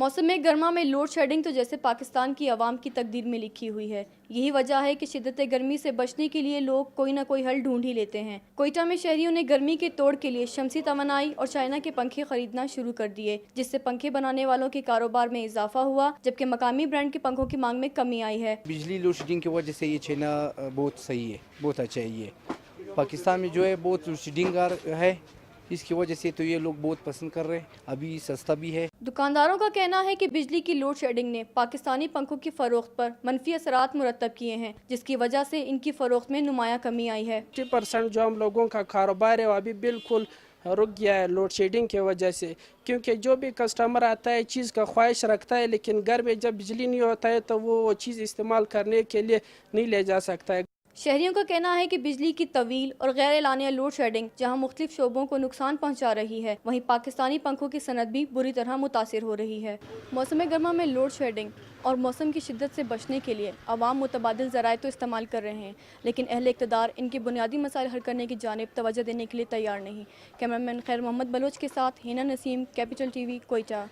मौसम गर्मा में लोड शेडिंग तो जैसे पाकिस्तान की आवाम की तकदीर में लिखी हुई है। यही वजह है कि शिद्दत गर्मी से बचने के लिए लोग कोई ना कोई हल ढूंढ ही लेते हैं। कोयटा में शहरियों ने गर्मी के तोड़ के लिए शमसी तवानाई और चाइना के पंखे खरीदना शुरू कर दिए, जिससे पंखे बनाने वालों के कारोबार में इजाफा हुआ, जबकि मकामी ब्रांड के पंखों की मांग में कमी आई है। बिजली लोड शेडिंग की वजह से ये चाइना बहुत सही है, बहुत अच्छा है। ये पाकिस्तान में जो है बहुत लोड शेडिंग है, इसकी वजह से तो ये लोग बहुत पसंद कर रहे हैं। अभी सस्ता भी है। दुकानदारों का कहना है कि बिजली की लोड शेडिंग ने पाकिस्तानी पंखों की फरोख्त पर मनफी असरात मुरतब किए हैं, जिसकी वजह से इनकी फरोख्त में नुमाया कमी आई है। 50% जो हम लोगों का कारोबार है वो अभी बिल्कुल रुक गया है लोड शेडिंग की वजह से, क्योंकि जो भी कस्टमर आता है चीज़ का ख्वाहिश रखता है, लेकिन घर में जब बिजली नहीं होता है तो वो चीज़ इस्तेमाल करने के लिए नहीं ले जा सकता है। शहरियों का कहना है कि बिजली की तवील और गैर एलानिया लोड शेडिंग जहां मुख्तलिफ शोबों को नुकसान पहुंचा रही है, वहीं पाकिस्तानी पंखों की सनत भी बुरी तरह मुतासिर हो रही है। मौसम गर्मा में लोड शेडिंग और मौसम की शिद्दत से बचने के लिए अवाम मुतबादिल ज़राए तो इस्तेमाल कर रहे हैं, लेकिन अहले इक़्तिदार इनके बुनियादी मसाइल हल करने की जानिब तवज्जो देने के लिए तैयार नहीं। कैमरामैन खैर मोहम्मद बलोच के साथ हिना नसीम, कैपिटल TV, कोयटा।